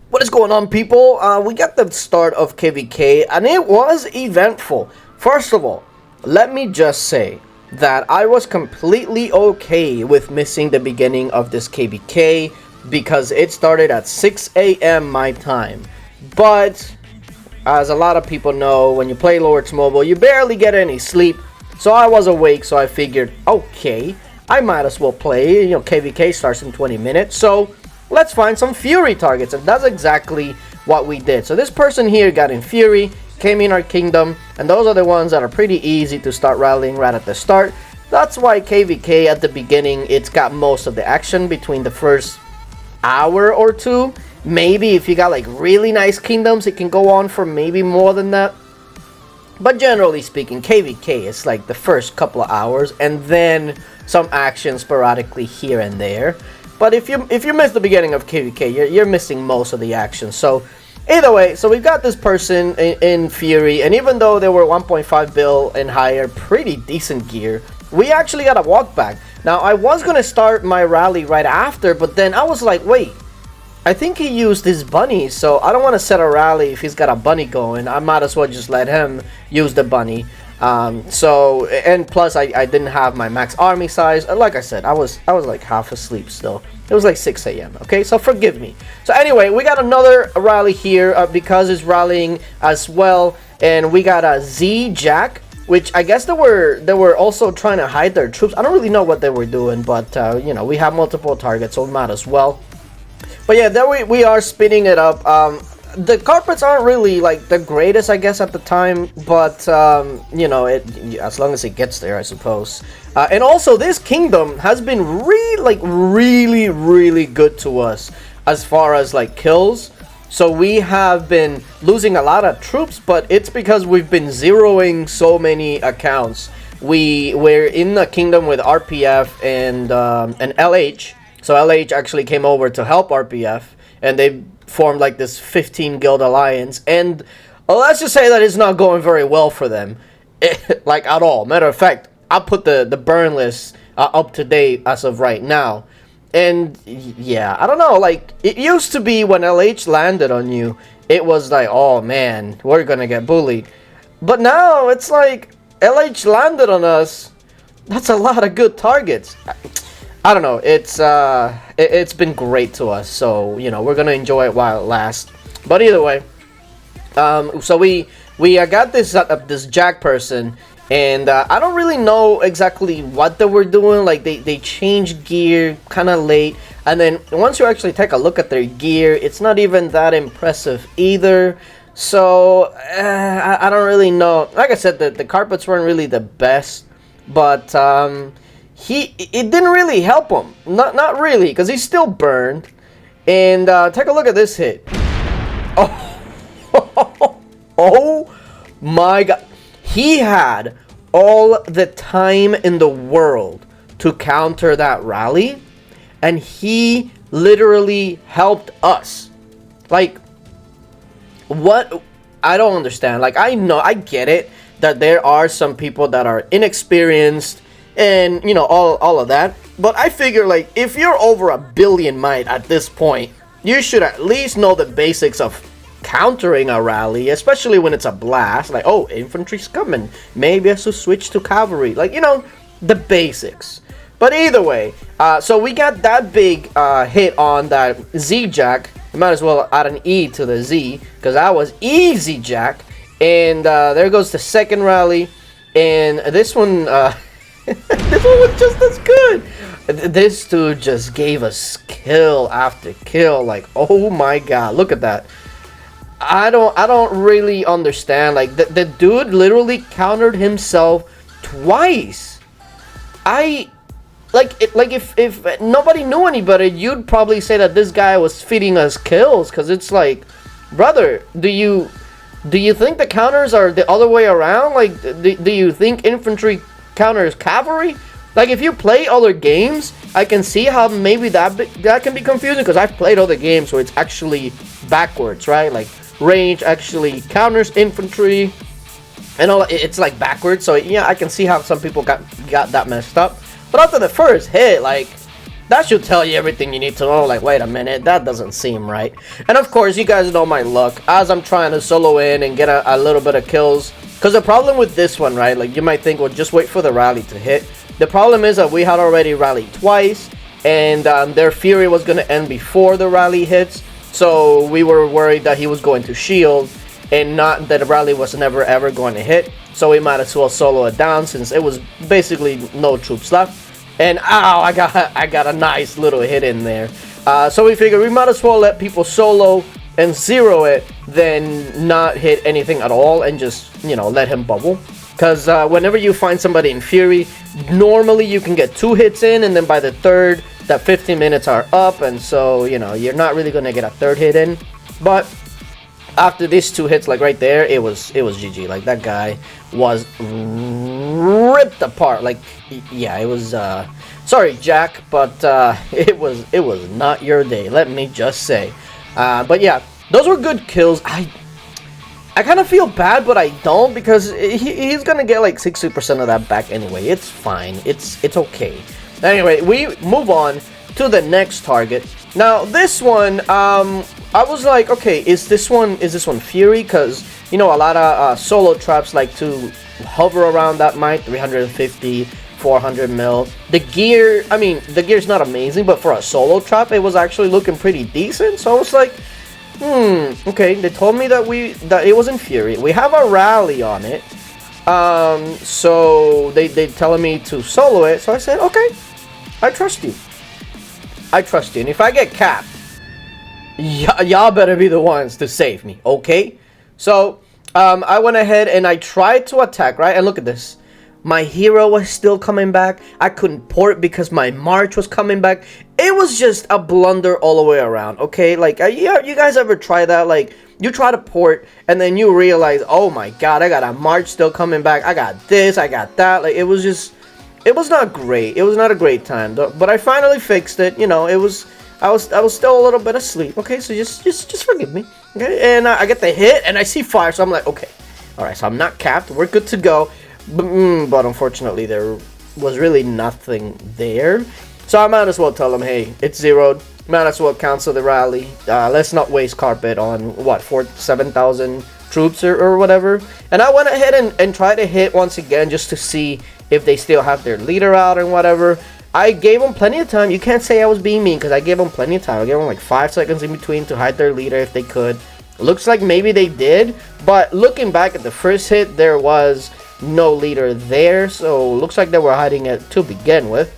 What is going on, people? We got the start of KVK and it was eventful. First of all, let me just say that I was completely okay with missing the beginning of this KVK because it started at 6 a.m. my time. But as a lot of people know, when you play Lords Mobile, you barely get any sleep. So I was awake, so I figured, okay, I might as well play. KVK starts in 20 minutes, so let's find some Fury targets, and that's exactly what we did. So this person here got in Fury, came in our kingdom, and those are the ones that are pretty easy to start rallying right at the start. That's why KVK at the beginning, it's got most of the action between the first hour or two. Maybe if you got like really nice kingdoms, it can go on for maybe more than that. But generally speaking, KVK is like the first couple of hours, and then some action sporadically here and there. But if you miss the beginning of KVK, you're missing most of the action. So either way, so we've got this person in Fury, and even though they were 1.5 bill and higher, pretty decent gear, we actually got a walk back. Now I was gonna start my rally right after, but then I was like, wait, I think he used his bunny, so I don't want to set a rally if he's got a bunny going. I might as well just let him use the bunny. And plus I didn't have my max army size. Like I said, I was like half asleep still. It was like 6 a.m. Okay, so forgive me. So anyway, we got another rally here because it's rallying as well, and we got a Z Jack, which I guess they were also trying to hide their troops. I don't really know what they were doing, but we have multiple targets, so we might as well. But yeah, there we are spinning it up. The carpets aren't really like the greatest, I guess, at the time, but as long as it gets there, I suppose. And also, this kingdom has been really good to us as far as like kills. So we have been losing a lot of troops, but it's because we've been zeroing so many accounts. We're in the kingdom with RPF and LH. So LH actually came over to help RPF, and they formed like this 15 guild alliance, and let's just say that it's not going very well for them, like at all. Matter of fact, I put the burn list up to date as of right now, and yeah, I don't know, like it used to be when LH landed on you, it was like, oh man, we're gonna get bullied, but now it's like LH landed on us, that's a lot of good targets. I don't know, it's been great to us, so we're gonna enjoy it while it lasts. But either way, so we got this Jack person, and I don't really know exactly what they were doing. Like they changed gear kind of late, and then once you actually take a look at their gear, it's not even that impressive either. So I don't really know. Like I said, the carpets weren't really the best, but it didn't really help him. Not really, because he's still burned. And take a look at this hit. Oh, oh my god. He had all the time in the world to counter that rally, and he literally helped us. Like, what? I don't understand. Like, I know, I get it that there are some people that are inexperienced and all of that, but I figure like if you're over 1 billion might at this point, you should at least know the basics of countering a rally, especially when it's a blast. Like, oh, infantry's coming, maybe I should switch to cavalry, like the basics. But either way, so we got that big hit on that Z Jack. You might as well add an E to the Z, because that was easy Jack. And there goes the second rally, and this one this one was just as good. This dude just gave us kill after kill. Like, oh my god, look at that. I don't really understand. Like the dude literally countered himself twice. If nobody knew any better, you'd probably say that this guy was feeding us kills, because it's like, brother, do you think the counters are the other way around? Like, do you think infantry counters cavalry? Like, if you play other games, I can see how maybe that can be confusing, because I've played other games where it's actually backwards, right? Like range actually counters infantry and all. It's like backwards, so yeah, I can see how some people got that messed up. But after the first hit, like, that should tell you everything you need to know. Like, wait a minute, that doesn't seem right. And of course, you guys know my luck as I'm trying to solo in and get a little bit of kills. Because the problem with this one, right, like you might think, well, just wait for the rally to hit. The problem is that we had already rallied twice, and their fury was going to end before the rally hits. So we were worried that he was going to shield, and not that the rally was never ever going to hit. So we might as well solo it down since it was basically no troops left. And ow, I got a nice little hit in there. So we figured we might as well let people solo and zero it than not hit anything at all and just, you know, let him bubble. Because whenever you find somebody in Fury, normally you can get 2 hits in, and then by the third, that 15 minutes are up, and so, you know, you're not really going to get a third hit in. But after these 2 hits, like right there, it was GG. Like, that guy was ripped apart. Like, yeah, it was, sorry, Jack, but it was not your day, let me just say. But yeah, those were good kills. I kind of feel bad, but I don't, because he's gonna get like 60% of that back anyway. It's fine. It's okay. Anyway, we move on to the next target. Now this one, I was like, okay, is this one Fury? Because, you know, a lot of solo traps like to hover around that might 350, 400 mil. The gear, I mean, the gear's not amazing, but for a solo trap, it was actually looking pretty decent. So I was like, okay, they told me that it was in Fury. We have a rally on it. So they telling me to solo it. So I said, okay, I trust you. I trust you. And if I get capped, y'all better be the ones to save me, okay? So I went ahead and I tried to attack, right? And look at this. My hero was still coming back. I couldn't port because my March was coming back. It was just a blunder all the way around, okay? Like, you guys ever try that? Like, you try to port, and then you realize, oh my god, I got a March still coming back. I got this, I got that. Like, it was not great. It was not a great time. But I finally fixed it. You know, I was still a little bit asleep. Okay, so just forgive me. Okay, and I get the hit, and I see fire, so I'm like, okay. All right, so I'm not capped. We're good to go. But unfortunately, there was really nothing there. So I might as well tell them, hey, it's zeroed. Might as well cancel the rally. Let's not waste carpet on, what, 7,000 troops or whatever. And I went ahead and tried to hit once again just to see if they still have their leader out and whatever. I gave them plenty of time. You can't say I was being mean because I gave them plenty of time. I gave them like 5 seconds in between to hide their leader if they could. Looks like maybe they did. But looking back at the first hit, there was no leader there, so looks like they were hiding it to begin with.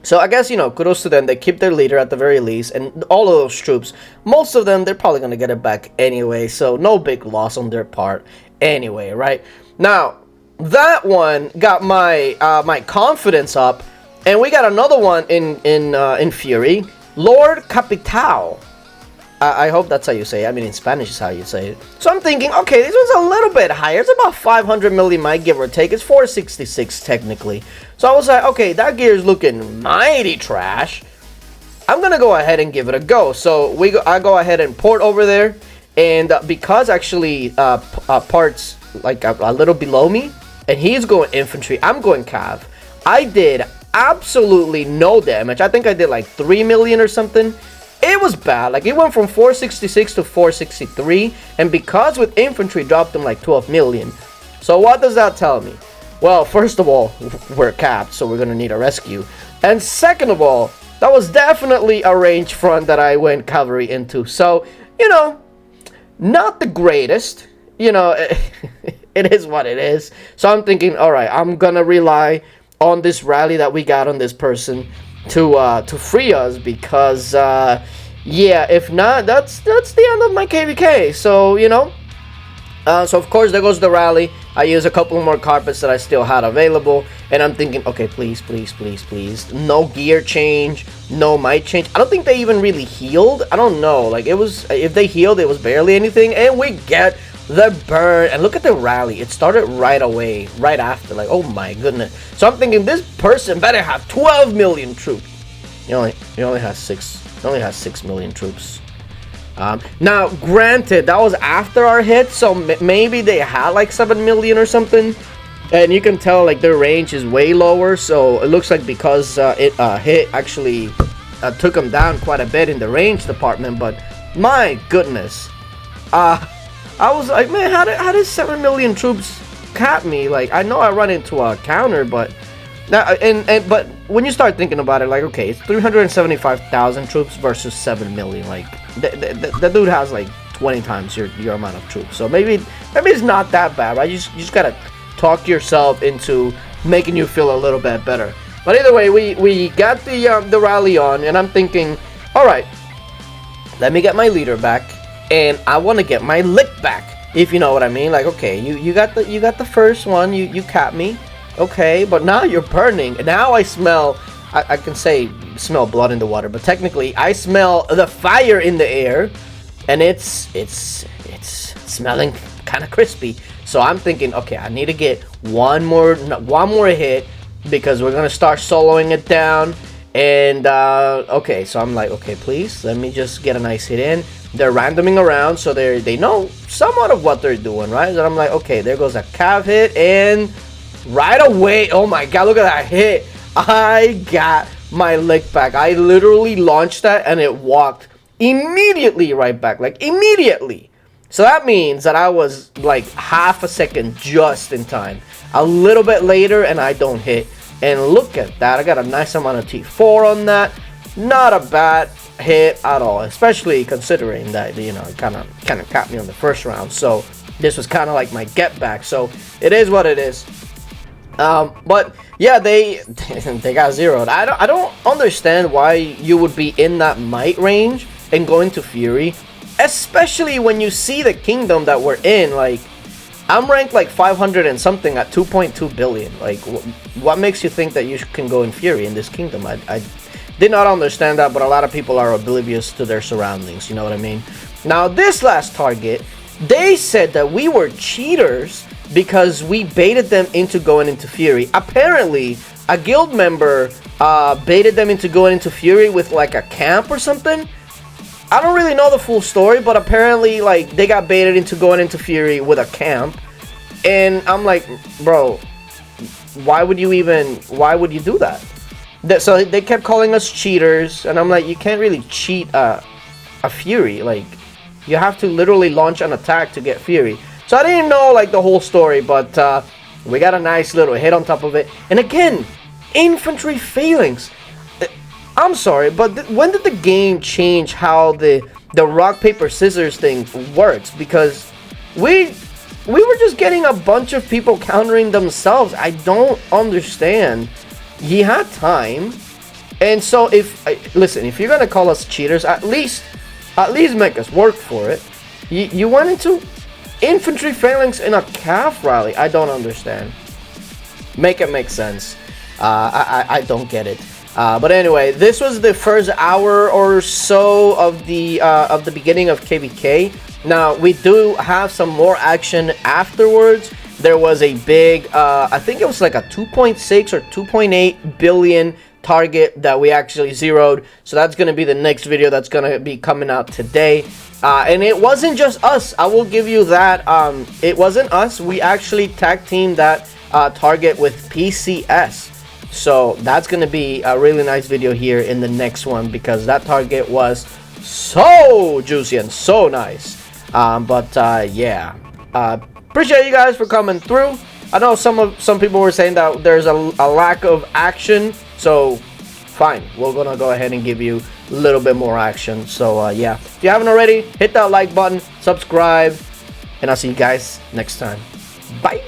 So I guess, you know, kudos to them. They keep their leader at the very least, and all of those troops, most of them, they're probably gonna get it back anyway, so no big loss on their part anyway, right? Now that one got my my confidence up, and we got another one in Fury, Lord Capitau. I hope that's how you say it. I mean, in Spanish is how you say it. So I'm thinking, okay, this one's a little bit higher. It's about 500 milli might, give or take. It's 466 technically. So I was like, okay, that gear is looking mighty trash. I'm gonna go ahead and give it a go. So I go ahead and port over there, and because actually parts like a little below me, and he's going infantry, I'm going cav. I did absolutely no damage. I think I did like 3 million or something. It was bad. Like, it went from 466 to 463, and because with infantry dropped them like 12 million. So what does that tell me? Well, first of all, we're capped, so we're gonna need a rescue. And second of all, that was definitely a range front that I went cavalry into. So, you know, not the greatest. You know, it is what it is. So I'm thinking, all right, I'm gonna rely on this rally that we got on this person to free us, because yeah, if not, that's the end of my KVK. So, you know, so of course there goes the rally. I use a couple more carpets that I still had available, and I'm thinking, okay, please, no gear change, no might change. I don't think they even really healed. I don't know, like, it was, if they healed, it was barely anything. And we get the burn, and look at the rally. It started right away, right after. Like, oh my goodness. So I'm thinking this person better have 12 million troops. He only has 6 million troops. Now granted, that was after our hit, so maybe they had like 7 million or something. and you can tell like their range is way lower, so it looks like because it hit actually took them down quite a bit in the range department. But my goodness, I was like, man, how did 7 million troops cap me? Like, I know I run into a counter, but now but when you start thinking about it, like, okay, it's 375,000 troops versus 7 million. Like, the dude has like 20 times your amount of troops, so maybe it's not that bad, right? You just gotta talk yourself into making you feel a little bit better. But either way, we got the rally on, and I'm thinking, all right, let me get my leader back, and I want to get my lick back, if you know what I mean. Like, okay, you got the first one, you capped me, okay, but now you're burning. Now I smell, I can say smell blood in the water, but technically I smell the fire in the air, and it's smelling kind of crispy. So I'm thinking, okay, I need to get one more hit, because we're gonna start soloing it down. And okay, so I'm like, okay, please let me just get a nice hit in. They're randoming around, so they know somewhat of what they're doing, right? And I'm like, okay, there goes a cav hit, and right away, oh my god, look at that hit. I got my lick back. I literally launched that, and it walked immediately right back, like immediately. So that means that I was like half a second just in time. A little bit later, and I don't hit. And look at that, I got a nice amount of T4 on that. Not a bad hit at all, especially considering that, you know, it kind of capped me on the first round. So this was kind of like my get back. So it is what it is. But yeah, they got zeroed. I don't understand why you would be in that might range and going to Fury, especially when you see the kingdom that we're in. Like, I'm ranked like 500 and something at 2.2 billion. Like, what makes you think that you can go in Fury in this kingdom? I did not understand that, but a lot of people are oblivious to their surroundings, you know what I mean? Now, this last target, they said that we were cheaters because we baited them into going into Fury. Apparently, a guild member baited them into going into Fury with like a camp or something. I don't really know the full story, but apparently, like, they got baited into going into Fury with a camp. And I'm like, bro, why would you do that? So they kept calling us cheaters, and I'm like, you can't really cheat a Fury. Like, you have to literally launch an attack to get Fury. So I didn't know, like, the whole story, but we got a nice little hit on top of it. And again, infantry phalanx. I'm sorry, but when did the game change how the rock paper scissors thing works? Because we were just getting a bunch of people countering themselves. I don't understand. He had time, and so listen, if you're gonna call us cheaters, at least make us work for it. You went into infantry phalanx in a calf rally. I don't understand. Make it make sense. I don't get it. But anyway, this was the first hour or so of the beginning of KVK. Now, we do have some more action afterwards. There was a big, I think it was like a 2.6 or 2.8 billion target that we actually zeroed. So that's going to be the next video that's going to be coming out today. And it wasn't just us. I will give you that. It wasn't us. We actually tag teamed that target with PCS. So that's going to be a really nice video here in the next one, because that target was so juicy and so nice. Yeah, appreciate you guys for coming through. I know some people were saying that there's a lack of action, so fine, we're going to go ahead and give you a little bit more action. So yeah, if you haven't already, hit that like button, subscribe, and I'll see you guys next time. Bye.